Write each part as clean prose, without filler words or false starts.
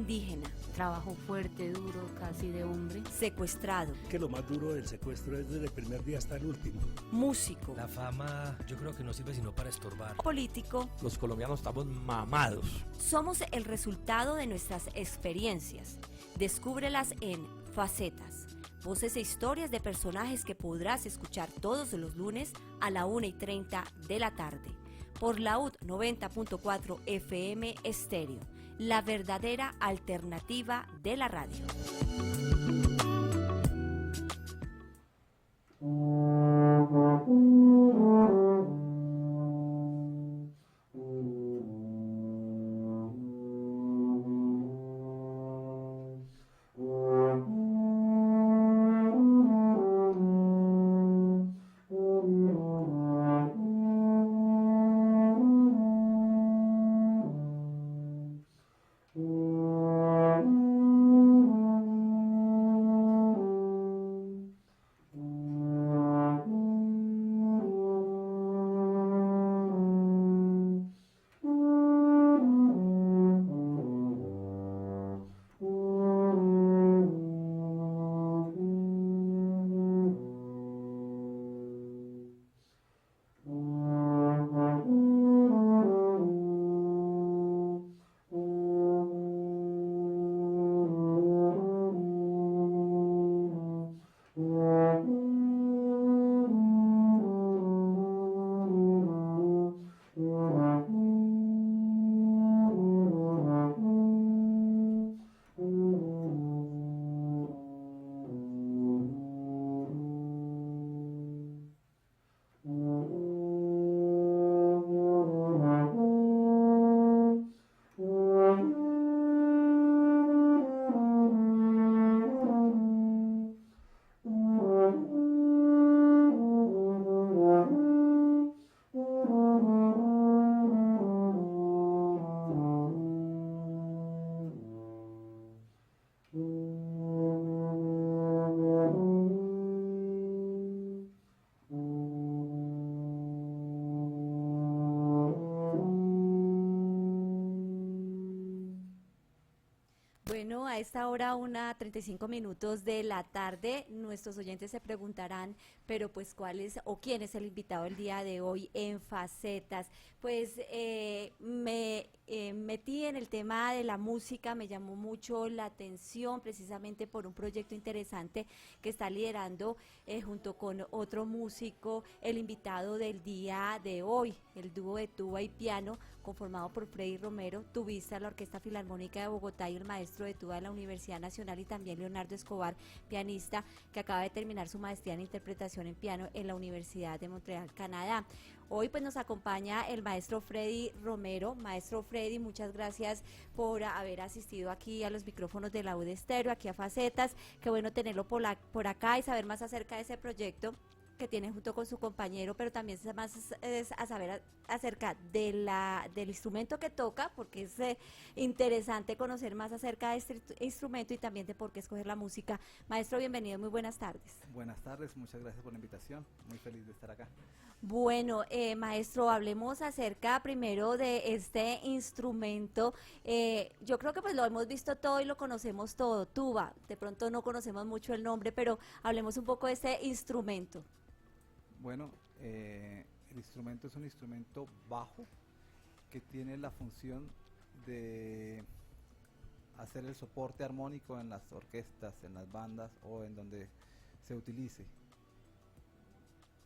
indígena, trabajo fuerte, duro, casi de hombre, secuestrado, Que lo más duro del secuestro es desde el primer día hasta el último. músico, La fama yo creo que no sirve sino para estorbar. político. Los colombianos estamos mamados. Somos el resultado de nuestras experiencias. Descúbrelas en Facetas. Voces e historias de personajes que podrás escuchar todos los lunes a la 1:30 de la tarde. Por Laúd 90.4 FM Estéreo, la verdadera alternativa de la radio. Bueno, a esta hora 1:35 de la tarde, nuestros oyentes se preguntarán, pero pues cuál es o quién es el invitado el día de hoy en Facetas. Pues me metí en el tema de la música, me llamó mucho la atención precisamente por un proyecto interesante que está liderando junto con otro músico, el invitado del día de hoy, el dúo de tuba y piano conformado por Freddy Romero, tubista de la Orquesta Filarmónica de Bogotá y el maestro de tuba de la Universidad Nacional, y también Leonardo Escobar, pianista que acaba de terminar su maestría en interpretación en piano en la Universidad de Montreal, Canadá. Hoy pues nos acompaña el maestro Freddy Romero. Maestro Freddy, muchas gracias por haber asistido aquí a los micrófonos de Laúd Estéreo, aquí a Facetas. Qué bueno tenerlo por acá y saber más acerca de ese proyecto que tiene junto con su compañero, pero también más es a saber acerca de del instrumento que toca, porque es interesante conocer más acerca de este instrumento y también de por qué escoger la música. Maestro, bienvenido, muy buenas tardes. Buenas tardes, muchas gracias por la invitación, muy feliz de estar acá. Bueno, maestro, hablemos acerca primero de este instrumento. Yo creo que pues lo hemos visto todo y lo conocemos todo, tuba. De pronto no conocemos mucho el nombre, pero hablemos un poco de este instrumento. Bueno, el instrumento es un instrumento bajo que tiene la función de hacer el soporte armónico en las orquestas, en las bandas o en donde se utilice.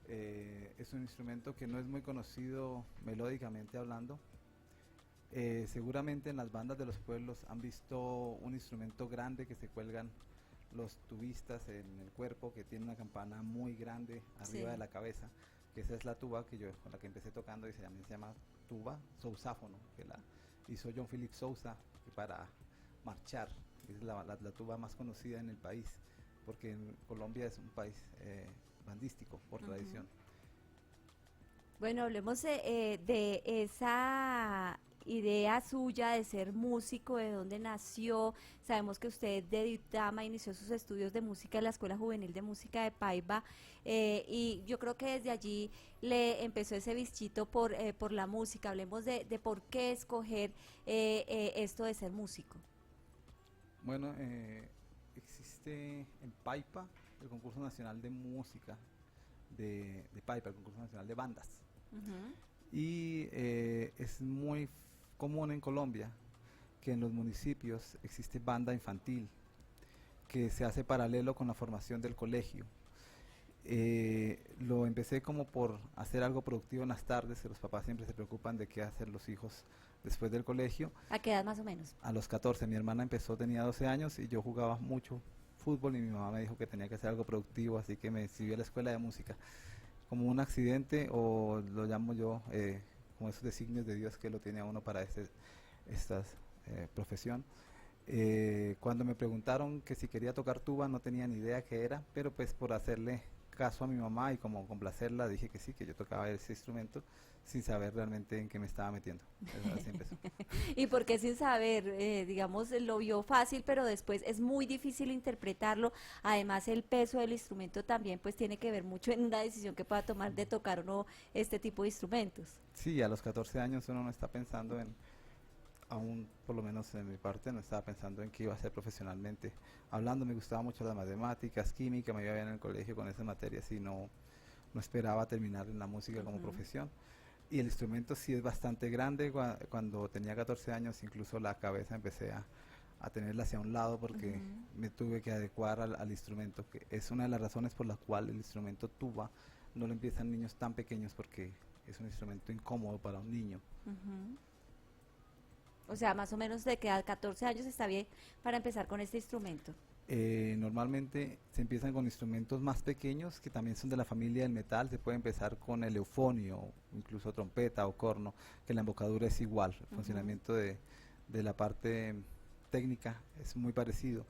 Es un instrumento que no es muy conocido melódicamente hablando. Seguramente en las bandas de los pueblos han visto un instrumento grande que se cuelgan los tubistas en el cuerpo, que tiene una campana muy grande arriba de la cabeza, que esa es la tuba con la que empecé tocando, y se llama tuba sousáfono, que la hizo John Philip Sousa para marchar. Es la tuba más conocida en el país, porque en Colombia es un país bandístico por tradición. Bueno, hablemos de esa idea suya de ser músico, de dónde nació. Sabemos que usted de Duitama inició sus estudios de música en la Escuela Juvenil de Música de Paiva, y yo creo que desde allí le empezó ese bichito por la música. Hablemos de por qué escoger esto de ser músico. Bueno, existe en Paipa el concurso nacional de música de Paipa, el concurso nacional de bandas. Ujú. Y es muy común en Colombia que en los municipios existe banda infantil que se hace paralelo con la formación del colegio. Lo empecé como por hacer algo productivo en las tardes, que los papás siempre se preocupan de qué hacer los hijos después del colegio. ¿A qué edad más o menos? A los 14, mi hermana empezó, tenía 12 años y yo jugaba mucho fútbol y mi mamá me dijo que tenía que hacer algo productivo, así que me inscribí a la escuela de música. Como un accidente, o lo llamo yo, como esos designios de Dios que lo tiene a uno para esta profesión. Cuando me preguntaron que si quería tocar tuba, no tenía ni idea qué era, pero pues por hacerle caso a mi mamá y como complacerla, dije que sí, que yo tocaba ese instrumento sin saber realmente en qué me estaba metiendo. Así empezó. ¿Y por qué sin saber? Digamos, lo vio fácil, pero después es muy difícil interpretarlo. Además, el peso del instrumento también pues tiene que ver mucho en una decisión que pueda tomar de tocar o no este tipo de instrumentos. Sí, a los 14 años uno no está pensando en, aún por lo menos en mi parte, no estaba pensando en qué iba a hacer profesionalmente. Hablando, me gustaba mucho las matemáticas, química, me iba bien en el colegio con esas materias y no esperaba terminar en la música como profesión. Y el instrumento sí es bastante grande. Cuando tenía 14 años, incluso la cabeza empecé a tenerla hacia un lado porque me tuve que adecuar al instrumento, que es una de las razones por la cual el instrumento tuba no lo empiezan niños tan pequeños, porque es un instrumento incómodo para un niño. Ujú. O sea, más o menos de que a 14 años está bien para empezar con este instrumento. Normalmente se empiezan con instrumentos más pequeños que también son de la familia del metal. Se puede empezar con el eufonio, incluso trompeta o corno, que la embocadura es igual. El funcionamiento de la parte técnica es muy parecido.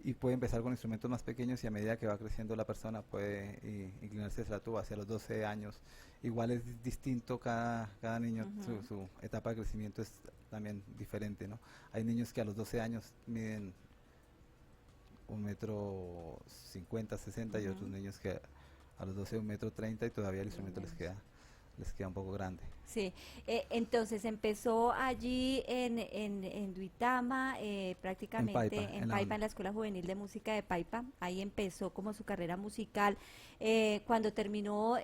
Y puede empezar con instrumentos más pequeños y a medida que va creciendo la persona puede inclinarse hacia la tuba hacia los 12 años. Igual es distinto cada niño, su etapa de crecimiento es también diferente, ¿no? Hay niños que a los 12 años miden 1,50 m, 60 y otros niños que a los 12 1,30 m y todavía el instrumento les queda un poco grande. Sí, entonces empezó allí en Duitama, prácticamente en Paipa, en la Escuela Juvenil de Música de Paipa. Ahí empezó como su carrera musical. Cuando terminó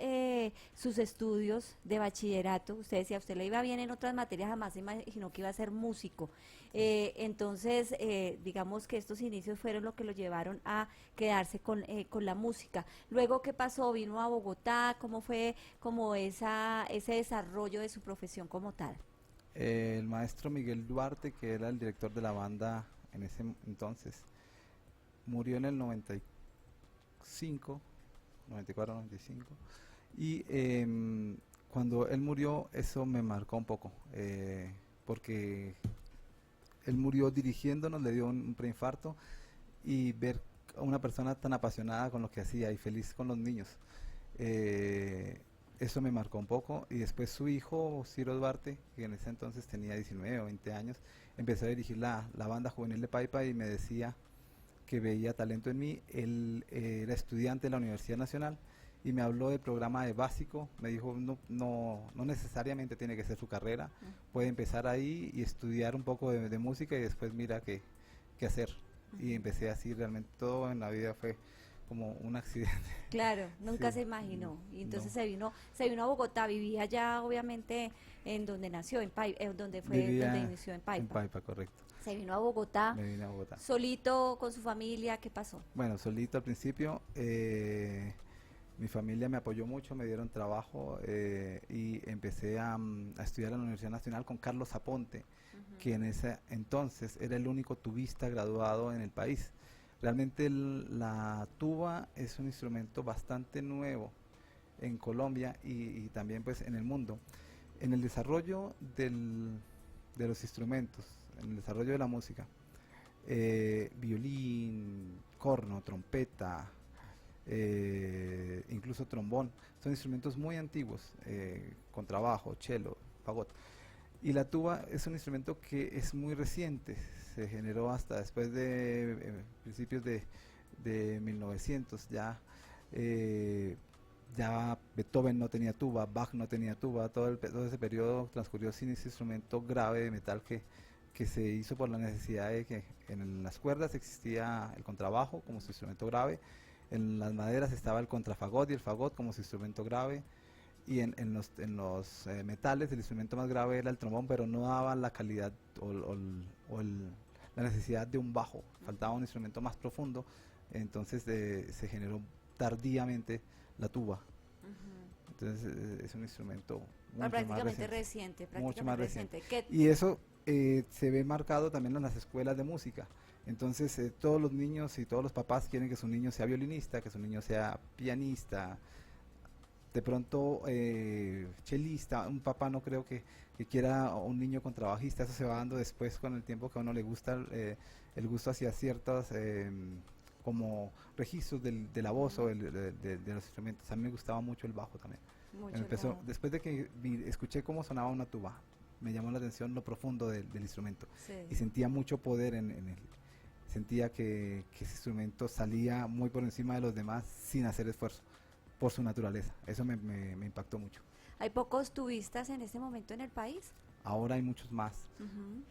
sus estudios de bachillerato, usted decía, usted le iba bien en otras materias, jamás se imaginó que iba a ser músico. Entonces, digamos que estos inicios fueron lo que lo llevaron a quedarse con la música. Luego, ¿qué pasó? ¿Vino a Bogotá? ¿Cómo fue como ese desarrollo de su profesión como tal? El maestro Miguel Duarte, que era el director de la banda en ese entonces, murió en el 95, 94, 95, y cuando él murió eso me marcó un poco, porque él murió dirigiéndonos, le dio un preinfarto, y ver a una persona tan apasionada con lo que hacía y feliz con los niños, eso me marcó un poco. Y después su hijo, Ciro Duarte, que en ese entonces tenía 19 o 20 años, empezó a dirigir la banda juvenil de Paipa y me decía que veía talento en mí. Él era estudiante de la Universidad Nacional y me habló del programa de básico. Me dijo, no necesariamente tiene que ser su carrera, puede empezar ahí y estudiar un poco de música y después mira qué hacer. Y empecé así, realmente todo en la vida fue como un accidente. Claro, nunca Sí, se imaginó. Y entonces no. se vino a Bogotá, vivía ya obviamente en donde nació, en Paipa, donde Vivía inició en Paipa. En Paipa, correcto. Se vino a Bogotá, Me vine a Bogotá. solito con su familia, ¿qué pasó? Bueno, solito al principio. Mi familia me apoyó mucho, me dieron trabajo y empecé a estudiar en la Universidad Nacional con Carlos Aponte, que en ese entonces era el único tubista graduado en el país. Realmente la tuba es un instrumento bastante nuevo en Colombia y también pues en el mundo. En el desarrollo de los instrumentos, en el desarrollo de la música, violín, corno, trompeta, incluso trombón, son instrumentos muy antiguos, contrabajo, cello, fagot. Y la tuba es un instrumento que es muy reciente, se generó hasta después de principios de 1900, ya Beethoven no tenía tuba, Bach no tenía tuba, todo ese periodo transcurrió sin ese instrumento grave de metal que que se hizo por la necesidad de que en las cuerdas existía el contrabajo como su instrumento grave, en las maderas estaba el contrafagot y el fagot como su instrumento grave, y en los metales el instrumento más grave era el trombón, pero no daba la calidad la necesidad de un bajo, faltaba un instrumento más profundo, entonces se generó tardíamente la tuba. Entonces es un instrumento mucho prácticamente más reciente, mucho más prácticamente reciente. y eso se ve marcado también en las escuelas de música. Entonces todos los niños y todos los papás quieren que su niño sea violinista, que su niño sea pianista, de pronto chelista. Un papá no creo que quiera un niño contrabajista, eso se va dando después con el tiempo que a uno le gusta el gusto hacia ciertos como registros de la voz o de los instrumentos. A mí me gustaba mucho el bajo también. Después de que escuché cómo sonaba una tuba, me llamó la atención lo profundo del instrumento, Sí. y sentía mucho poder en él. Sentía que ese instrumento salía muy por encima de los demás sin hacer esfuerzo, por su naturaleza. Eso me impactó mucho. ¿Hay pocos tubistas en este momento en el país? Ahora hay muchos más. Ujú.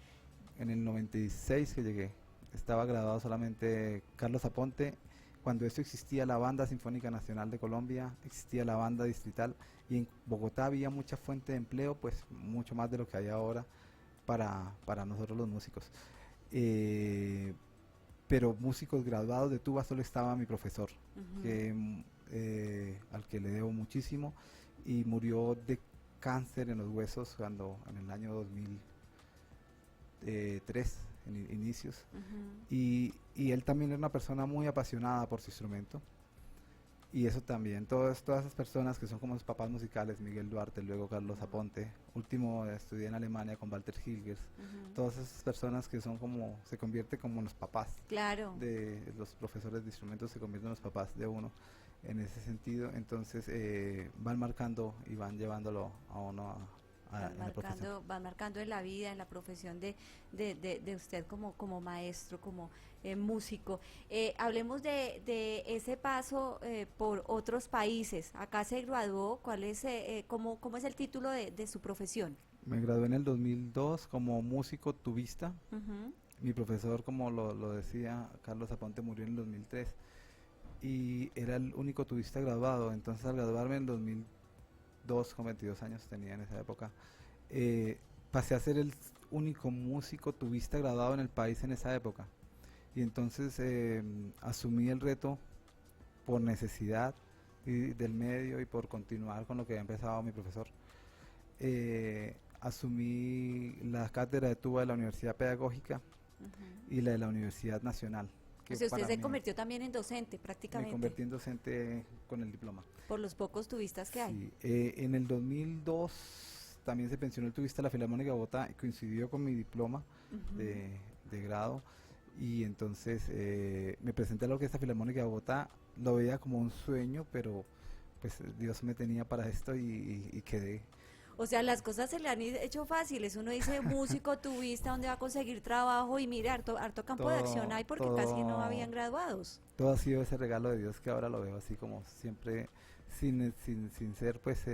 En el 96 que llegué, estaba graduado solamente Carlos Aponte. Cuando esto existía la Banda Sinfónica Nacional de Colombia, existía la banda distrital, y en Bogotá había mucha fuente de empleo, pues mucho más de lo que hay ahora para nosotros los músicos. Pero músicos graduados de tuba solo estaba mi profesor, al que le debo muchísimo, y murió de cáncer en los huesos en el año 2003, en inicios. Y él también era una persona muy apasionada por su instrumento, y eso también, todas esas personas que son como los papás musicales, Miguel Duarte, luego Carlos Aponte, último estudié en Alemania con Walter Hilgers, todas esas personas que son como, se convierten como los papás. Claro. De los profesores de instrumentos se convierten en los papás de uno en ese sentido. Entonces van marcando y van llevándolo a uno van marcando en la vida, en la profesión de usted como maestro, como músico. Hablemos de ese paso por otros países. Acá se graduó. ¿Cómo es el título de su profesión? Me gradué en el 2002 como músico tubista. Mi profesor, como lo decía, Carlos Aponte, murió en el 2003 y era el único tubista graduado. Entonces, al graduarme en el 2002, con 22 años tenía en esa época, pasé a ser el único músico tubista graduado en el país en esa época. Y entonces asumí el reto por necesidad del medio y por continuar con lo que había empezado mi profesor. Asumí la cátedra de tuba de la Universidad Pedagógica y la de la Universidad Nacional. O sea, usted se convirtió también en docente prácticamente. Me convertí en docente con el diploma. Por los pocos tubistas que hay. Sí, en el 2002 también se pensionó el tubista de la Filarmónica de Bogotá, y coincidió con mi diploma de grado, y entonces me presenté a la Orquesta Filarmónica de Bogotá. Lo veía como un sueño, pero pues Dios me tenía para esto y quedé. O sea, las cosas se le han hecho fáciles. Uno dice músico, tubista, ¿dónde va a conseguir trabajo? Y mire, harto campo de acción hay, porque casi no habían graduados. Todo ha sido ese regalo de Dios, que ahora lo veo así como siempre, sin ser pues...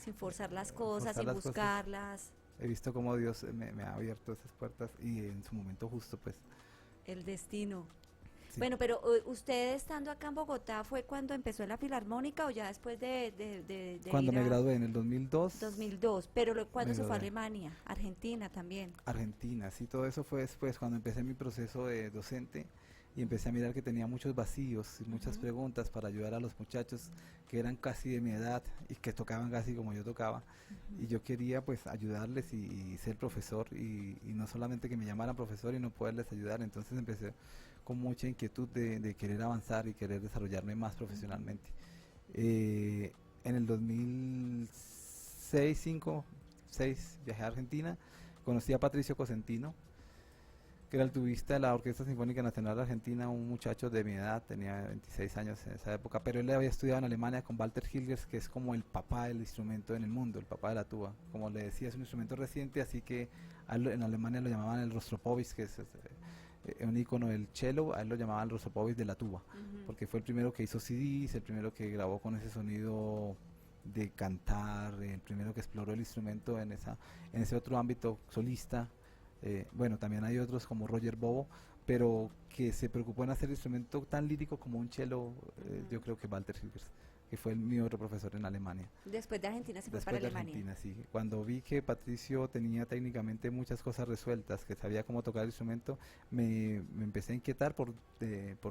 sin forzar las cosas, sin buscarlas. He visto cómo Dios me ha abierto esas puertas, y en su momento justo pues... El destino. Sí. Bueno, pero usted estando acá en Bogotá, ¿fue cuando empezó en la Filarmónica o ya después de Cuando ir me gradué en el 2002. 2002, pero ¿cuándo se fue a gradué. Alemania? Argentina también. Argentina, sí, todo eso fue después, cuando empecé mi proceso de docente, y empecé a mirar que tenía muchos vacíos y muchas preguntas para ayudar a los muchachos que eran casi de mi edad y que tocaban casi como yo tocaba, y yo quería pues ayudarles y ser profesor, y no solamente que me llamaran profesor y no poderles ayudar. Entonces empecé con mucha inquietud de querer avanzar y querer desarrollarme más profesionalmente. En el 2006, 2006 viajé a Argentina, conocí a Patricio Cosentino, que era el tubista de la Orquesta Sinfónica Nacional de Argentina, un muchacho de mi edad, tenía 26 años en esa época, pero él había estudiado en Alemania con Walter Hilgers, que es como el papá del instrumento en el mundo, el papá de la tuba. Como le decía, es un instrumento reciente, así que en Alemania lo llamaban el Rostropovich, que es un ícono del cello. A él lo llamaban el Rostropovich de la tuba, porque fue el primero que hizo CDs, el primero que grabó con ese sonido de cantar, el primero que exploró el instrumento en ese otro ámbito solista. Bueno, también hay otros como Roger Bobo, pero que se preocupó en hacer instrumento tan lírico como un cello, yo creo que Walter Hilgers, que fue mi otro profesor en Alemania. Después de Argentina se fue Después para de Alemania. Argentina, sí. Cuando vi que Patricio tenía técnicamente muchas cosas resueltas, que sabía cómo tocar el instrumento, me empecé a inquietar por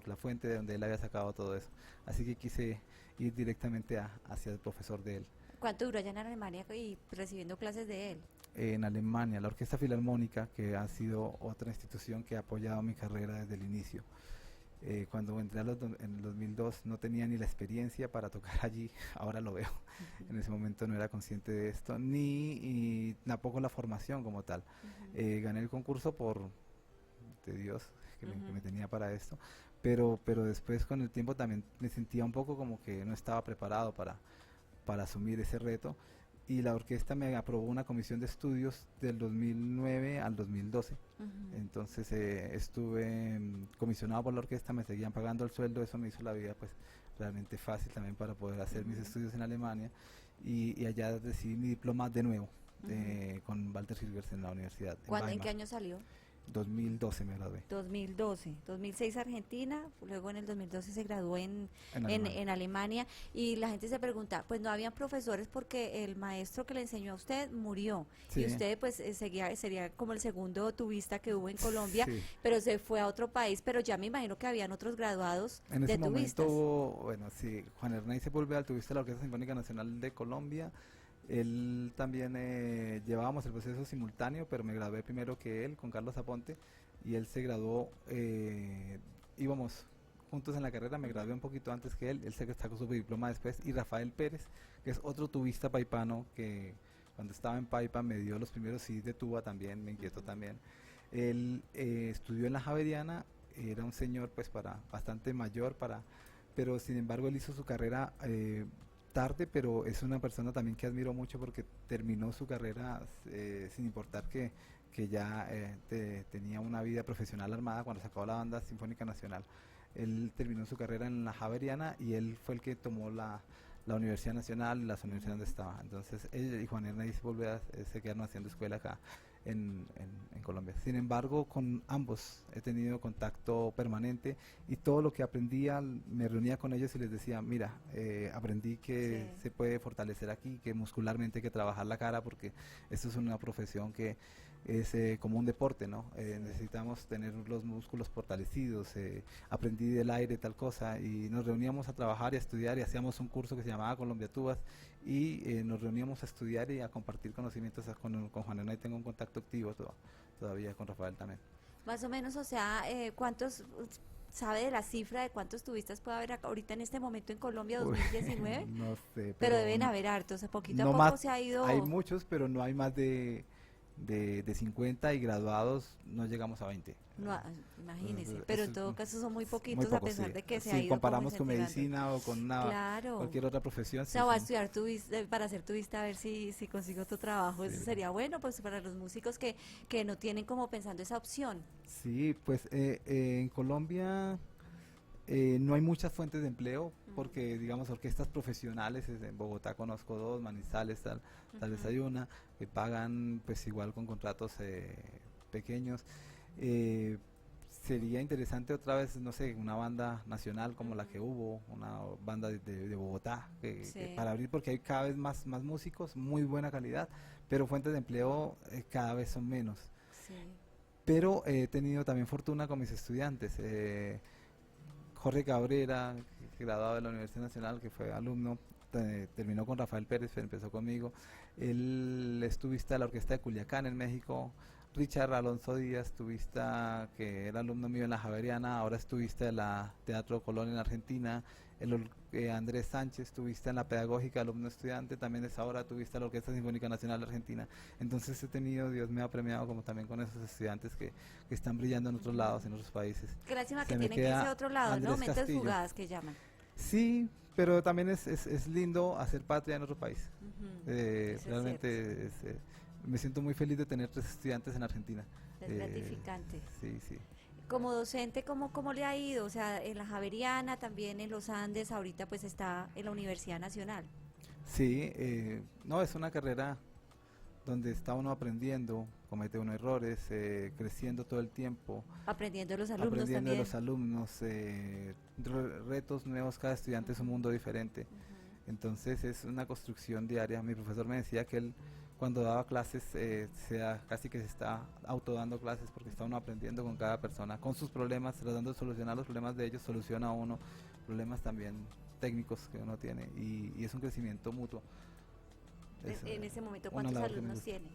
la fuente de donde él había sacado todo eso. Así que quise ir directamente hacia el profesor de él. ¿Cuánto duró allá en Alemania y recibiendo clases de él? En Alemania, la Orquesta Filarmónica, que ha sido otra institución que ha apoyado mi carrera desde el inicio. Cuando entré en el 2002 no tenía ni la experiencia para tocar allí, ahora lo veo. En ese momento no era consciente de esto, ni tampoco la formación como tal. Gané el concurso de Dios que me tenía para esto, pero después con el tiempo también me sentía un poco como que no estaba preparado para asumir ese reto, y la orquesta me aprobó una comisión de estudios del 2009 al 2012. Entonces estuve comisionado por la orquesta, me seguían pagando el sueldo, eso me hizo la vida pues realmente fácil también para poder hacer mis estudios en Alemania, y allá recibí mi diploma de nuevo con Walter Hilgers en la universidad. ¿En qué año salió? 2012 me gradué. 2012, 2006 Argentina, luego en el 2012 se graduó en Alemania. Alemania, y la gente se pregunta, pues no habían profesores porque el maestro que le enseñó a usted murió, Sí. y usted pues sería como el segundo tubista que hubo en Colombia, Sí. pero se fue a otro país, pero ya me imagino que habían otros graduados En de ese momento, tubistas. bueno, sí, Juan Hernán Sepúlveda, el tubista de la Orquesta Sinfónica Nacional de Colombia. Él también llevábamos el proceso simultáneo, pero me gradué primero que él, con Carlos Aponte, y él se graduó, íbamos juntos en la carrera, me gradué un poquito antes que él se sacó su diploma después, y Rafael Pérez, que es otro tubista paipano, que cuando estaba en Paipa me dio los primeros CDs de tuba también, me inquietó también. Él estudió en la Javeriana, era un señor pues bastante mayor, pero sin embargo él hizo su carrera tarde, pero es una persona también que admiro mucho porque terminó su carrera sin importar que ya tenía una vida profesional armada cuando se acabó la Banda Sinfónica Nacional. Él terminó su carrera en la Javeriana y él fue el que tomó la Universidad Nacional, las universidades donde estaba. Entonces él y Juan Hernández se quedaron haciendo escuela acá en Colombia. Sin embargo, con ambos he tenido contacto permanente, y todo lo que aprendía me reunía con ellos y les decía, mira, aprendí que se puede fortalecer aquí, que muscularmente hay que trabajar la cara, porque esto es una profesión que es como un deporte, ¿no? Necesitamos tener los músculos fortalecidos. Aprendí del aire tal cosa, y nos reuníamos a trabajar y a estudiar, y hacíamos un curso que se llamaba Colombia Tubas, y nos reuníamos a estudiar y a compartir conocimientos con Juan Hernán, y tengo un contacto activo todavía con Rafael también. Más o menos, o sea, ¿cuántos, sabe de la cifra de cuántos tubistas puede haber ahorita en este momento en Colombia, 2019? No sé, pero deben haber hartos, poquito a no poco más, se ha ido. hay muchos, pero no hay más de 50, y graduados no llegamos a 20. No, imagínese, Entonces, pero en eso todo caso son muy poquitos, muy a pocos, pesar sí. de que se Si ha ido comparamos como con incentivando. medicina o con Claro. cualquier otra profesión. O Sí, sea, va a son- estudiar para ser tubista, a ver si consigo tu trabajo. Eso Sí. sería bueno, pues para los músicos que no tienen como pensando esa opción. Sí, pues en Colombia no hay muchas fuentes de empleo, porque digamos orquestas profesionales, en Bogotá conozco dos, Manizales tal vez hay una, que pagan pues igual con contratos pequeños. Sería interesante otra vez, no sé, una banda nacional como la que hubo, una banda de Bogotá, Sí. para abrir, porque hay cada vez más músicos, muy buena calidad, pero fuentes de empleo cada vez son menos. Sí. Pero he tenido también fortuna con mis estudiantes. Jorge Cabrera, graduado de la Universidad Nacional, que fue alumno, terminó con Rafael Pérez, pero empezó conmigo. Él es tubista de la Orquesta de Culiacán en México. Richard Alonso Díaz, tubista que era alumno mío en la Javeriana, ahora es tubista de la Teatro Colón en Argentina. Andrés Sánchez, tubista en la Pedagógica, alumno estudiante, también es ahora tubista de la Orquesta Sinfónica Nacional de Argentina. Entonces he tenido, Dios me ha premiado como también con esos estudiantes que están brillando en otros lados, en otros países. Qué lástima Se que me tienen que irse queda a otro lado, ¿no? Andrés Mentes Castillo. fugadas que llaman. Sí, pero también es lindo hacer patria en otro país. Ujú, eso es Realmente me siento muy feliz de tener 3 estudiantes en Argentina. Es gratificante. Sí, sí. Como docente, ¿cómo le ha ido? O sea, en la Javeriana, también en los Andes, ahorita pues está en la Universidad Nacional. Sí, no, es una carrera donde está uno aprendiendo, comete uno errores, creciendo todo el tiempo, Aprendiendo de los alumnos aprendiendo de también. los alumnos, retos nuevos, cada estudiante es un mundo diferente. Entonces es una construcción diaria. Mi profesor me decía que él cuando daba clases casi que se está autodando clases porque está uno aprendiendo con cada persona, con sus problemas, tratando de solucionar los problemas de ellos, soluciona uno problemas también técnicos que uno tiene y es un crecimiento mutuo. Es, En ese momento, una ¿cuántos labor que me alumnos gusta. tiene?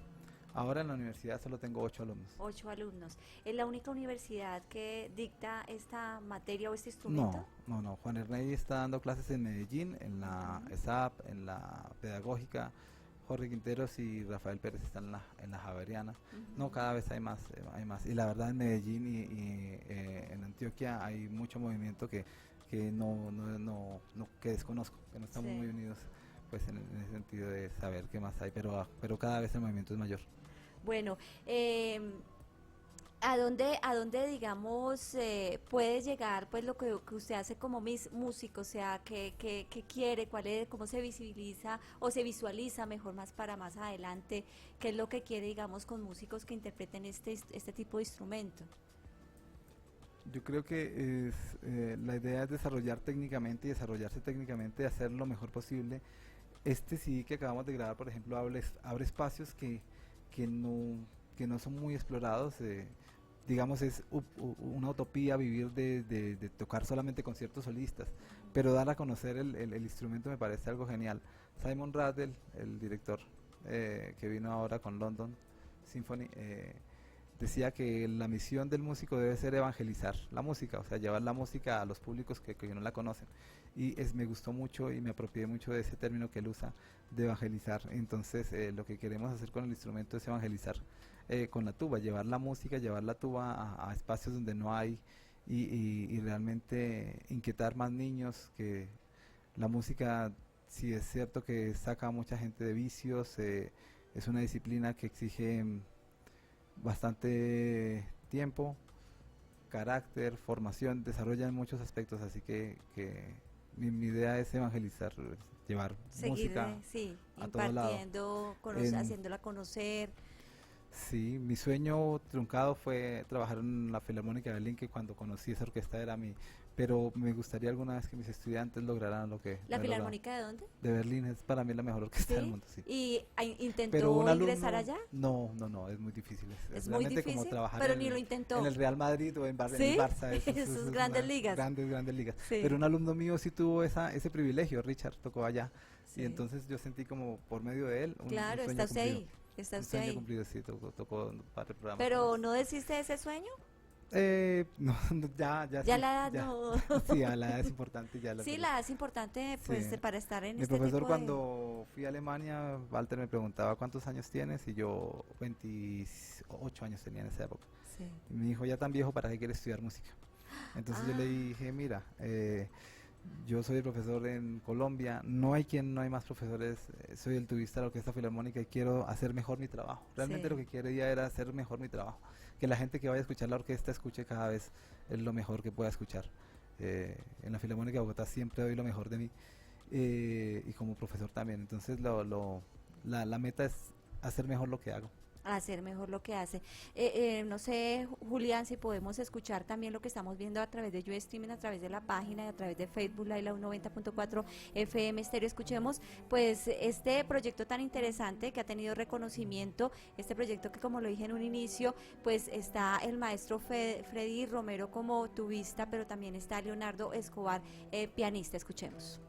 Ahora en la universidad solo tengo 8 alumnos. 8 alumnos. ¿Es la única universidad que dicta esta materia o este instrumento? No. Juan Erney está dando clases en Medellín, en la ESAP, en la Pedagógica. Jorge Quinteros y Rafael Pérez están en la Javeriana. No, cada vez hay más, hay más. Y la verdad en Medellín y en Antioquia hay mucho movimiento que que desconozco, que no estamos Sí. muy unidos pues en ese sentido de saber qué más hay, pero cada vez el movimiento es mayor. Bueno, a dónde digamos, puede llegar pues lo que usted hace como músico? O sea, ¿qué quiere? ¿Cómo se visibiliza o se visualiza mejor más para más adelante? ¿Qué es lo que quiere, digamos, con músicos que interpreten este tipo de instrumento? Yo creo que la idea es desarrollar técnicamente y desarrollarse técnicamente, hacer lo mejor posible. Este CD que acabamos de grabar, por ejemplo, abre espacios que no son muy explorados. Digamos, es una utopía vivir de tocar solamente conciertos solistas, pero dar a conocer el instrumento me parece algo genial. Simon Rattle, el director que vino ahora con London Symphony, decía que la misión del músico debe ser evangelizar la música, o sea, llevar la música a los públicos que no la conocen. Y me gustó mucho y me apropié mucho de ese término que él usa, de evangelizar. Entonces, lo que queremos hacer con el instrumento es evangelizar con la tuba, llevar la música, llevar la tuba a espacios donde no hay y realmente inquietar más niños, que la música, sí es cierto que saca a mucha gente de vicios, es una disciplina que exige bastante tiempo, carácter, formación, desarrolla en muchos aspectos, así que mi idea es evangelizar, llevar Seguir, música sí, a todo lado. impartiendo, haciéndola conocer. Sí, mi sueño truncado fue trabajar en la Filarmónica de Berlín, que cuando conocí esa orquesta era pero me gustaría alguna vez que mis estudiantes lograran lo que ¿La yo he logrado. Filarmónica de dónde? De Berlín es para mí la mejor orquesta del ¿Sí? mundo, sí. ¿Y Pero un intentó ingresar alumno, allá? no, es muy difícil. Es muy realmente como difícil, trabajar pero en, ni lo intentó. en el Real Madrid o en ¿Sí? el Barça. Sus es grandes una ligas. Grandes ligas. Sí. Pero un alumno mío sí tuvo ese privilegio, Richard, tocó allá. Sí. Y entonces yo sentí como por medio de él un Claro, sueño está usted cumplido. ahí. Está Un usted sueño ahí. cumplido, sí, tocó para el programa. Pero ¿no desiste de ese sueño? No, ya Ya sí, la edad ya. no. Sí, a la edad es importante. Ya Sí, la edad es importante pues Sí. para estar en Mi este profesor tipo cuando fui a Alemania, Walter me preguntaba cuántos años tienes y yo 28 años tenía en esa época. Sí. Y me dijo, ya tan viejo, ¿para qué quieres estudiar música? Entonces yo le Ah. dije, mira, yo soy el profesor en Colombia, no hay más profesores, soy el tubista de la Orquesta Filarmónica y quiero hacer mejor mi trabajo. Realmente Sí. lo que quería era hacer mejor mi trabajo, que la gente que vaya a escuchar la orquesta escuche cada vez lo mejor que pueda escuchar. En la Filarmónica de Bogotá siempre doy lo mejor de mí y como profesor también. Entonces la meta es hacer mejor lo que hago. Hacer mejor lo que hace. No sé, Julián, si podemos escuchar también lo que estamos viendo a través de YouStreaming, a través de la página y a través de Facebook Live, la 90.4 FM Estéreo. Escuchemos pues este proyecto tan interesante que ha tenido reconocimiento, este proyecto que, como lo dije en un inicio, pues está el maestro Freddy Romero como tubista, pero también está Leonardo Escobar, pianista. Escuchemos.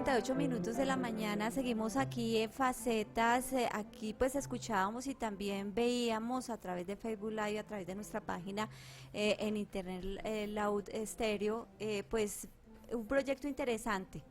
5:58 de la mañana, seguimos aquí en Facetas, aquí pues escuchábamos y también veíamos a través de Facebook Live, a través de nuestra página en internet Loud Stereo, pues un proyecto interesante.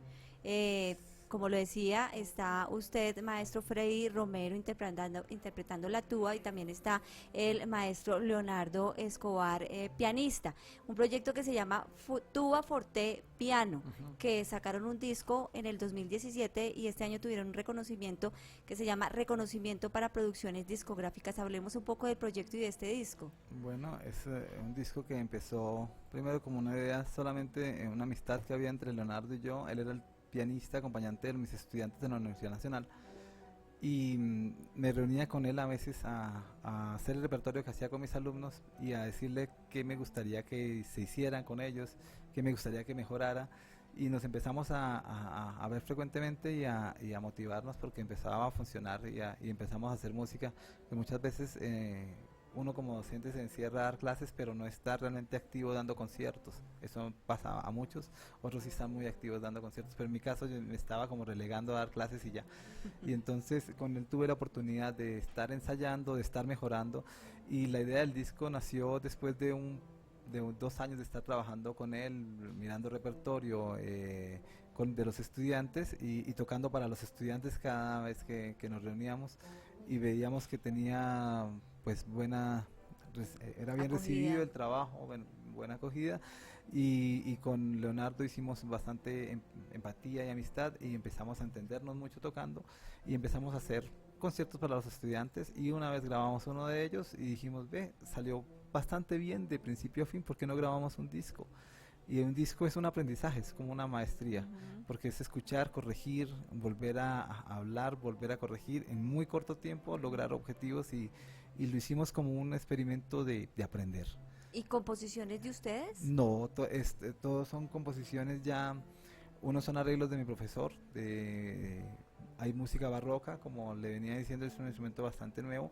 Como lo decía, está usted, maestro Freddy Romero, interpretando la tuba, y también está el maestro Leonardo Escobar, pianista. Un proyecto que se llama Tuba Forte Piano, que sacaron un disco en el 2017 y este año tuvieron un reconocimiento que se llama Reconocimiento para Producciones Discográficas. Hablemos un poco del proyecto y de este disco. Bueno, es un disco que empezó primero como una idea, solamente una amistad que había entre Leonardo y yo. Él era el pianista, acompañante de mis estudiantes de la Universidad Nacional, y me reunía con él a veces a hacer el repertorio que hacía con mis alumnos y a decirle qué me gustaría que se hicieran con ellos, qué me gustaría que mejorara, y nos empezamos a ver frecuentemente y a motivarnos porque empezaba a funcionar y empezamos a hacer música, que muchas veces uno como docente se encierra a dar clases, pero no está realmente activo dando conciertos. Eso pasa a muchos, otros sí están muy activos dando conciertos, pero en mi caso yo me estaba como relegando a dar clases y ya. Y entonces con él tuve la oportunidad de estar ensayando, de estar mejorando, y la idea del disco nació después de 2 años de estar trabajando con él, mirando repertorio de los estudiantes y tocando para los estudiantes cada vez que nos reuníamos, y veíamos que tenía pues era bien recibido el trabajo, buena acogida, y con Leonardo hicimos bastante empatía y amistad, y empezamos a entendernos mucho tocando, y empezamos a hacer conciertos para los estudiantes, y una vez grabamos uno de ellos y dijimos, salió bastante bien de principio a fin, ¿por qué no grabamos un disco? Y un disco es un aprendizaje, es como una maestría, porque es escuchar, corregir, volver a hablar, volver a corregir, en muy corto tiempo lograr objetivos, y lo hicimos como un experimento de aprender. ¿Y composiciones de ustedes? No, todos son composiciones ya, unos son arreglos de mi profesor, hay música barroca, como le venía diciendo, es un instrumento bastante nuevo.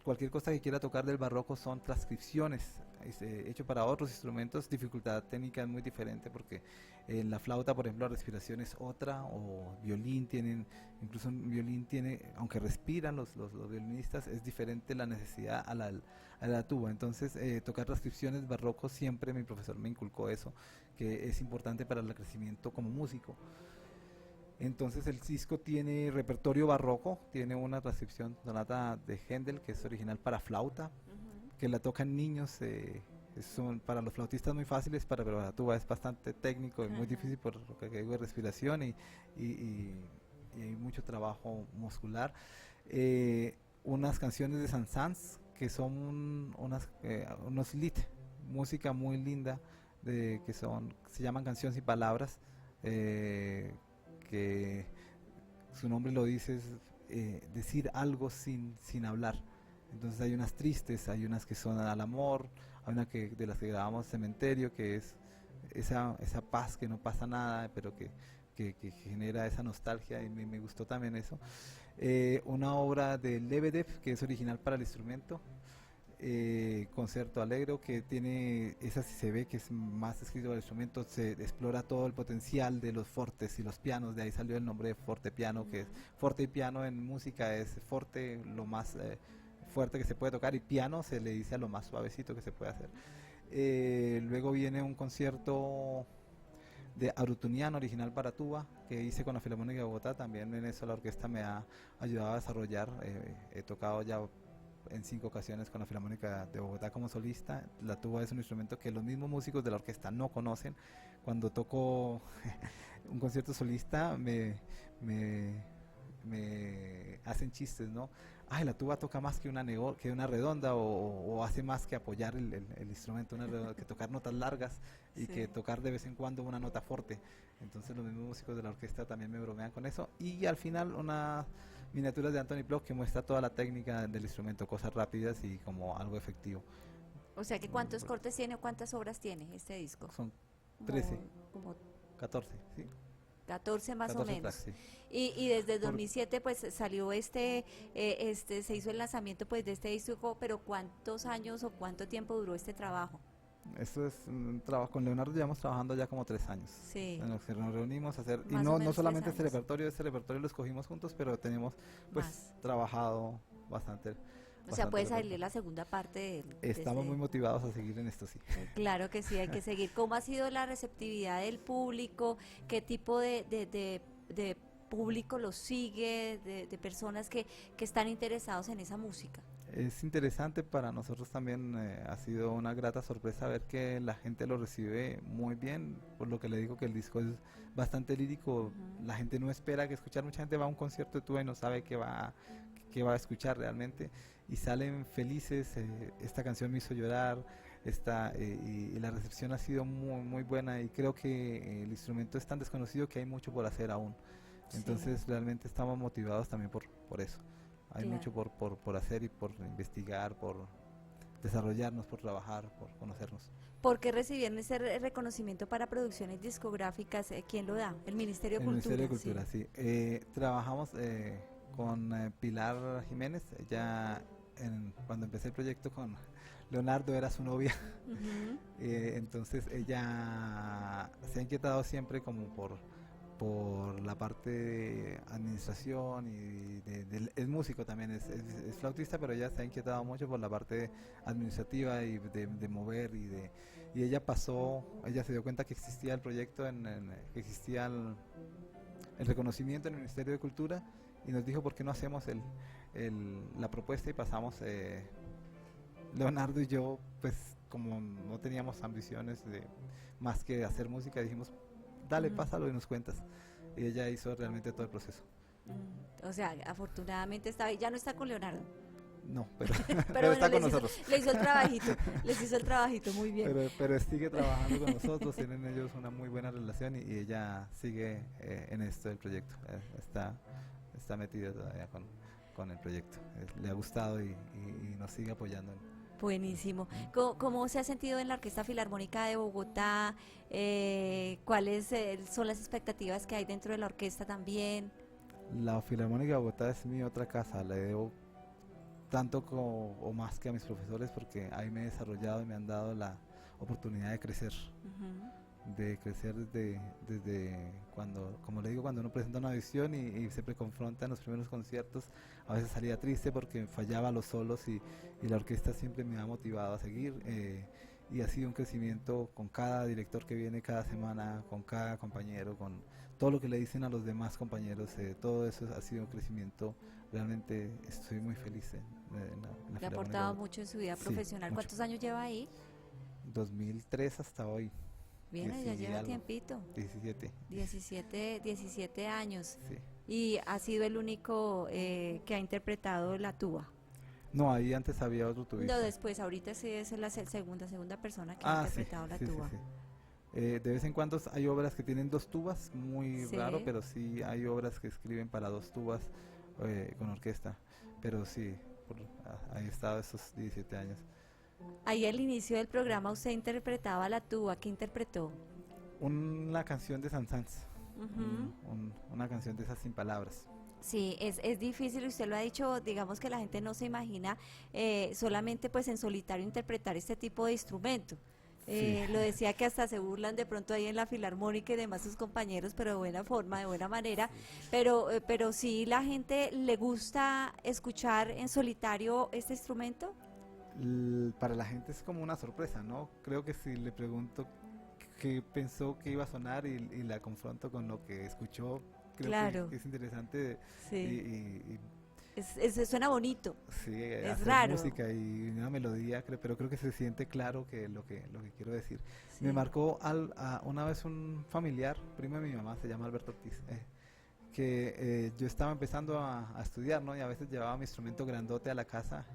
Cualquier cosa que quiera tocar del barroco son transcripciones, hecho para otros instrumentos. Dificultad técnica es muy diferente, porque en la flauta, por ejemplo, la respiración es otra, o violín incluso un violín tiene, aunque respiran los violinistas, es diferente la necesidad a la tuba. Entonces tocar transcripciones barrocos, siempre mi profesor me inculcó eso, que es importante para el crecimiento como músico. Entonces el disco tiene repertorio barroco, tiene una transcripción sonata de Händel, que es original para flauta, que la tocan niños, son para los flautistas muy fáciles, pero la tuba es bastante técnico y muy difícil por lo que digo de respiración, y hay mucho trabajo muscular. Unas canciones de Saint-Saëns, que son unos lit, música muy linda, se llaman canciones y palabras, que su nombre lo dice, es decir algo sin hablar. Entonces hay unas tristes, hay unas que son al amor, hay una de las que grabamos Cementerio, que es esa paz, que no pasa nada, pero que genera esa nostalgia, y me gustó también eso. Una obra de Lebedev, que es original para el instrumento, Concierto Allegro, que tiene, esa sí se ve que es más escrito para el instrumento, se explora todo el potencial de los fortes y los pianos, de ahí salió el nombre de forte piano, que es forte y piano en música, es forte lo más fuerte que se puede tocar, y piano se le dice a lo más suavecito que se puede hacer. Luego viene un concierto de Arutuniano, original para tuba, que hice con la Filarmónica de Bogotá. También en eso la orquesta me ha ayudado a desarrollar. He tocado ya en 5 ocasiones con la Filarmónica de Bogotá como solista. La tuba es un instrumento que los mismos músicos de la orquesta no conocen. Cuando toco un concierto solista me hacen chistes, ¿no? Ay, la tuba toca más que una redonda, o hace más que apoyar el instrumento, que tocar notas largas, y que tocar de vez en cuando una nota fuerte. Entonces los mismos músicos de la orquesta también me bromean con eso. Y al final una miniaturas de Anthony Bloch, que muestra toda la técnica del instrumento, cosas rápidas y como algo efectivo. O sea, que ¿cuántos cortes tiene o cuántas obras tiene este disco? Son 13, como 14, ¿sí? 14 más 14 o menos. tracks, sí. Y desde el 2007 pues salió se hizo el lanzamiento pues de este disco, pero ¿cuántos años o cuánto tiempo duró este trabajo? Esto es un trabajo, con Leonardo llevamos trabajando ya como 3 años. Sí. En los que nos reunimos a hacer, y Más o no menos solamente 3 años. este repertorio lo escogimos juntos, pero tenemos pues Más. trabajado bastante. O sea, bastante puede repertorio. salir la segunda parte de Estamos muy motivados a seguir en esto, sí. Claro que sí, hay que seguir. ¿Cómo ha sido la receptividad del público? ¿Qué tipo de público lo sigue? De personas que están interesados en esa música. Es interesante para nosotros también, ha sido una grata sorpresa ver que la gente lo recibe muy bien, por lo que le digo que el disco es bastante lírico. La gente no espera que escuchar, mucha gente va a un concierto de Tuba y no sabe qué va a escuchar realmente, y salen felices. Esta canción me hizo llorar, y la recepción ha sido muy, muy buena, y creo que el instrumento es tan desconocido que hay mucho por hacer aún. Entonces realmente estamos motivados también por eso. Hay Claro. mucho por hacer y por investigar, por desarrollarnos, por trabajar, por conocernos. ¿Por qué recibieron ese reconocimiento para producciones discográficas? ¿Quién lo da? El Ministerio de El Cultura. Ministerio de Cultura, sí. Trabajamos con Pilar Jiménez. Ella, cuando empecé el proyecto con Leonardo, era su novia. Ujú. Entonces ella se ha inquietado siempre como por la parte de administración, y es músico también, es flautista, pero ella se ha inquietado mucho por la parte administrativa y de mover, y ella se dio cuenta que existía el proyecto, que existía el reconocimiento en el Ministerio de Cultura, y nos dijo por qué no hacemos la propuesta, y pasamos, Leonardo y yo, pues como no teníamos ambiciones más que hacer música, dijimos, dale, Ujú. pásalo y nos cuentas. Y ella hizo realmente todo el proceso. O sea, afortunadamente ya no está con Leonardo. No, pero, Pero pero bueno, está con nosotros. les hizo el trabajito muy bien. Pero sigue trabajando con nosotros, tienen ellos una muy buena relación, y ella sigue en esto del proyecto. Está metida todavía con el proyecto. Le ha gustado, y nos sigue apoyando. Buenísimo. ¿Cómo se ha sentido en la Orquesta Filarmónica de Bogotá? ¿Cuáles son las expectativas que hay dentro de la orquesta también? La Filarmónica de Bogotá es mi otra casa, la debo tanto o más que a mis profesores, porque ahí me he desarrollado y me han dado la oportunidad de crecer. Desde cuando, como le digo, cuando uno presenta una audición y se confronta en los primeros conciertos, a veces salía triste porque fallaba los solos, y la orquesta siempre me ha motivado a seguir, y ha sido un crecimiento con cada director que viene cada semana, con cada compañero, con todo lo que le dicen a los demás compañeros, todo eso ha sido un crecimiento. Realmente estoy muy feliz en la Le ha Filarmónica aportado de Bogotá. mucho en su vida Sí, profesional. mucho. ¿Cuántos años lleva ahí? 2003 hasta hoy. Bien, ya 10 y lleva algo. tiempito. 17. 17 años. Sí. Y ha sido el único que ha interpretado la tuba. No, ahí antes había otro tubista. No, después, ahorita sí es la segunda persona que ha Ah, sí, interpretado la sí, sí, tuba. sí. De vez en cuando hay obras que tienen 2 tubas, muy Sí. raro, pero sí hay obras que escriben para 2 tubas con orquesta. Pero sí, ahí he estado esos 17 años. Ahí al inicio del programa usted interpretaba la tuba. ¿Qué interpretó? Una canción de Sansans, Ujú. una canción de esas sin palabras. Sí, es difícil, usted lo ha dicho, digamos que la gente no se imagina solamente pues en solitario interpretar este tipo de instrumento. Sí. Lo decía que hasta se burlan de pronto ahí en la filarmónica y demás sus compañeros, pero de buena forma, de buena manera. Pero sí, la gente le gusta escuchar en solitario este instrumento. Para la gente es como una sorpresa, ¿no? Creo que si le pregunto qué pensó que iba a sonar, y la confronto con lo que escuchó, creo Claro. que es interesante. Sí. Y Suena bonito. sí, Es hacer raro. música y una melodía, pero creo que se siente claro que lo que quiero decir. Sí. Me marcó una vez un familiar, primo de mi mamá, se llama Alberto Ortiz, que yo estaba empezando a estudiar, ¿no? Y a veces llevaba mi instrumento grandote a la casa,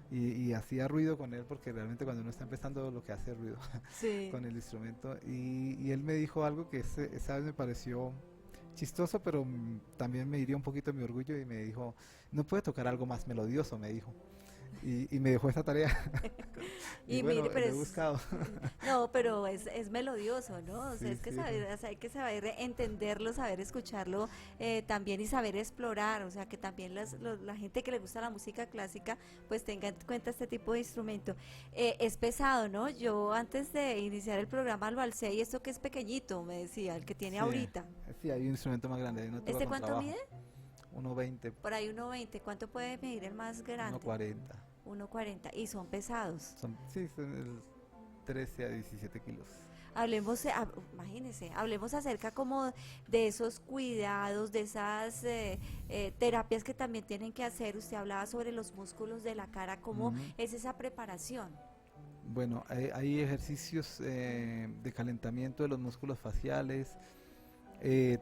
y hacía ruido con él, porque realmente cuando uno está empezando lo que hace es ruido Sí. con el instrumento, y él me dijo algo que esa vez me pareció chistoso, pero también me hirió un poquito mi orgullo, y me dijo, no puede tocar algo más melodioso, me dijo. y me dejó esta tarea. Y bueno, mire, pero lo he buscado. no, pero es melodioso, ¿no? O sea, Sí, es que sí. saber, o sea, hay que saber entenderlo, saber escucharlo también y saber explorar, o sea, que también la gente que le gusta la música clásica, pues tenga en cuenta este tipo de instrumento. Es pesado, ¿no? Yo antes de iniciar el programa lo alcé y esto que es pequeñito, me decía, el que tiene Sí, ahorita. sí, hay un instrumento más grande. Uno toca ¿Este con cuánto trabajo. mide? 1.20, Por ahí 1,20. ¿Cuánto puede medir el más grande? 1.40. 1,40. Y son pesados. Sí, son 13 a 17 kilos. Hablemos, imagínense, hablemos acerca como de esos cuidados, de esas terapias que también tienen que hacer. Usted hablaba sobre los músculos de la cara, ¿cómo Ujú. es esa preparación? Bueno, hay ejercicios de calentamiento de los músculos faciales,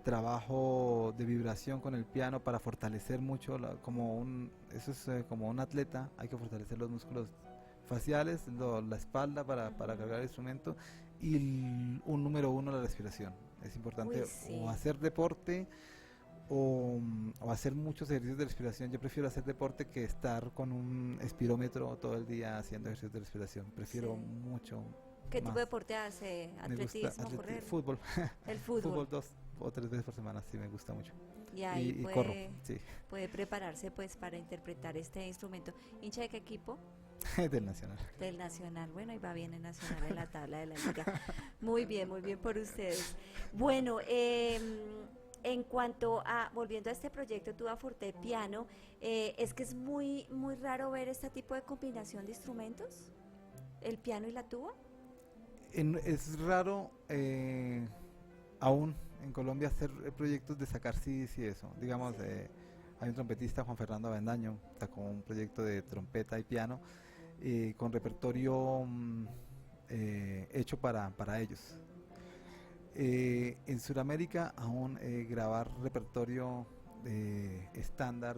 trabajo de vibración con el piano para fortalecer mucho, eso es como un atleta, hay que fortalecer los músculos faciales, la espalda para cargar el instrumento y un número uno, la respiración. Es importante Uy, sí. o hacer deporte o hacer muchos ejercicios de respiración. Yo prefiero hacer deporte que estar con un espirómetro todo el día haciendo ejercicios de respiración. Prefiero Sí. mucho ¿Qué tipo más. de deporte hace? Me gusta ¿Atletismo, correr? fútbol. El fútbol. Fútbol 2 o 3 veces por semana, sí me gusta mucho. Y ahí Y corro, sí, puede prepararse pues para interpretar este instrumento. ¿Hincha de qué equipo? del Nacional. Del Nacional. Bueno, y va bien el Nacional en la tabla de la liga. Muy bien por ustedes. Bueno, en cuanto a, volviendo a este proyecto Tuba Forte Piano, es que es muy raro ver este tipo de combinación de instrumentos, el piano y la tuba. Es raro aún en Colombia hacer proyectos de sacar CDs y eso. Digamos, Sí. hay un trompetista, Juan Fernando Avendaño, sacó un proyecto de trompeta y piano con repertorio hecho para ellos. En Sudamérica aún grabar repertorio estándar